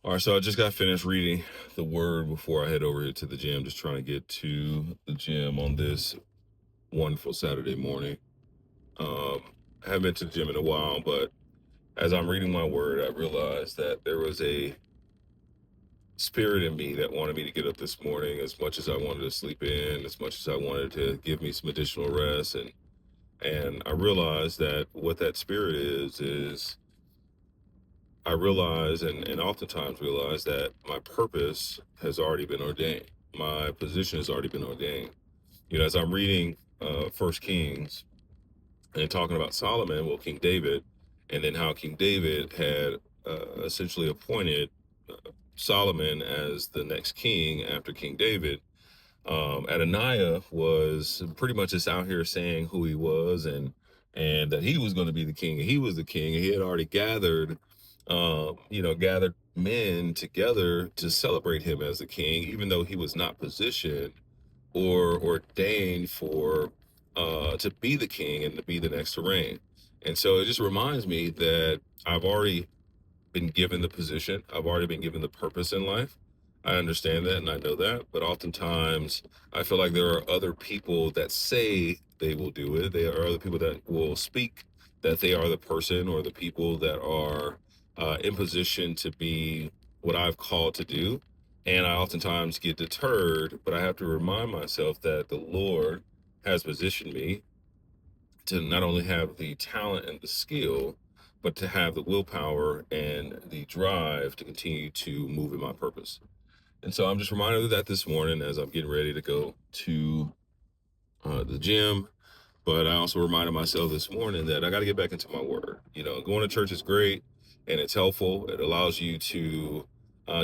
All right, so I just got finished reading the word before I head over here to the gym, just trying to get to the gym on this wonderful Saturday morning. Um, I haven't been to the gym in a while, but as I'm reading my word, I realized that there was a spirit in me that wanted me to get up this morning as much as I wanted to sleep in, as much as I wanted to give me some additional rest. And I realized that what that spirit is I realize and oftentimes realize that my purpose has already been ordained. My position has already been ordained. As I'm reading First Kings and talking about Solomon, well, King David, and then how King David had essentially appointed Solomon as the next king after King David. Adoniah was pretty much just out here saying who he was and that he was going to be the king. And he was the king. And he had already gathered men together to celebrate him as the king, even though he was not positioned or ordained for to be the king and to be the next to reign. And so it just reminds me that I've already been given the position. I've already been given the purpose in life. I understand that and I know that, but oftentimes I feel like there are other people that say they will do it. There are other people that will speak that they are the person or the people that are in position to be what I've called to do. And I oftentimes get deterred, but I have to remind myself that the Lord has positioned me to not only have the talent and the skill, but to have the willpower and the drive to continue to move in my purpose. And so I'm just reminded of that this morning as I'm getting ready to go to the gym. But I also reminded myself this morning that I got to get back into my word. Going to church is great and it's helpful. It allows you to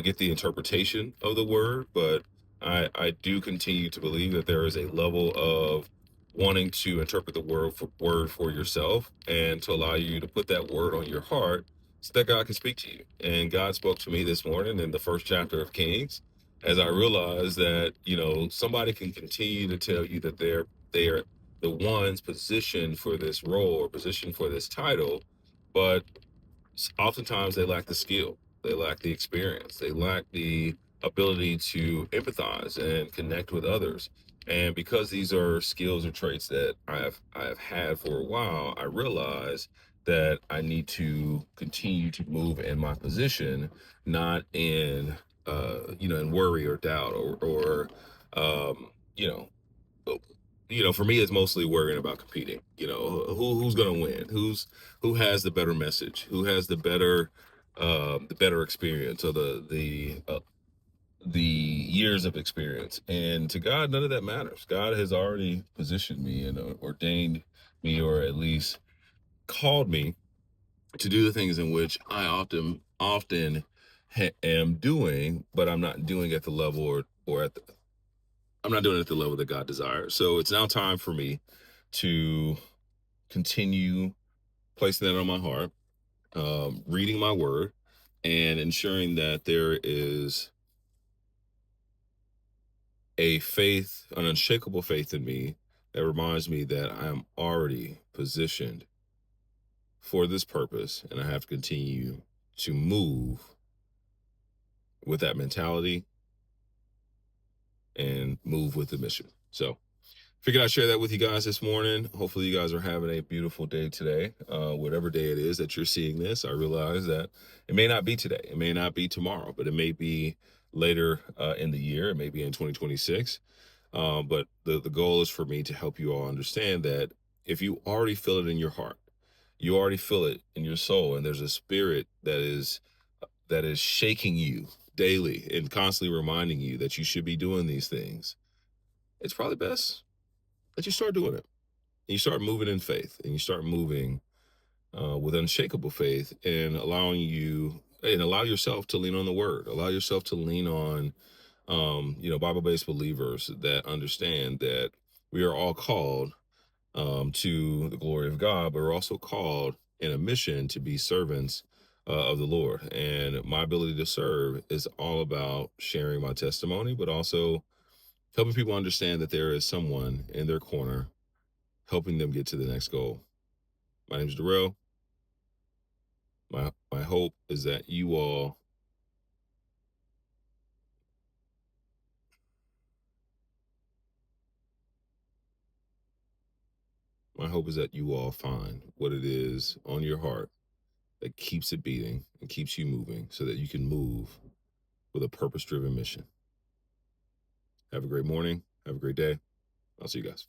get the interpretation of the word. But I do continue to believe that there is a level of wanting to interpret the word for yourself and to allow you to put that word on your heart so that God can speak to you. And God spoke to me this morning in the first chapter of Kings as I realized that, somebody can continue to tell you that they're the ones positioned for this role or positioned for this title, but oftentimes they lack the skill, they lack the experience, they lack the ability to empathize and connect with others. And because these are skills or traits that I have had for a while, I realize that I need to continue to move in my position, not in worry or doubt or um, you know for me, it's mostly worrying about competing. Who's going to win? Who has the better message? Who has the better experience or the years of experience? And to God, none of that matters. God has already positioned me and ordained me, or at least called me to do the things in which I often am doing, but I'm not doing at the level or at the I'm not doing it at the level that God desires. So it's now time for me to continue placing that on my heart, reading my word, and ensuring that there is a faith, an unshakable faith in me that reminds me that I am already positioned for this purpose and I have to continue to move with that mentality and move with the mission. So figured I'd share that with you guys this morning. Hopefully you guys are having a beautiful day today. Whatever day it is that you're seeing this, I realize that it may not be today, it may not be tomorrow, but it may be later in the year, it may be in 2026. But the goal is for me to help you all understand that if you already feel it in your heart, you already feel it in your soul, and there's a spirit that is shaking you daily and constantly reminding you that you should be doing these things, it's probably best that you start doing it. And you start moving in faith and you start moving with unshakable faith and allow yourself to lean on the word, allow yourself to lean on Bible-based believers that understand that we are all called to the glory of God, but we're also called in a mission to be servants of the Lord. And my ability to serve is all about sharing my testimony, but also helping people understand that there is someone in their corner helping them get to the next goal. My name is Darrell. My hope is that you all my hope is that you all find what it is on your heart that keeps it beating and keeps you moving so that you can move with a purpose driven mission. Have a great morning. Have a great day. I'll see you guys.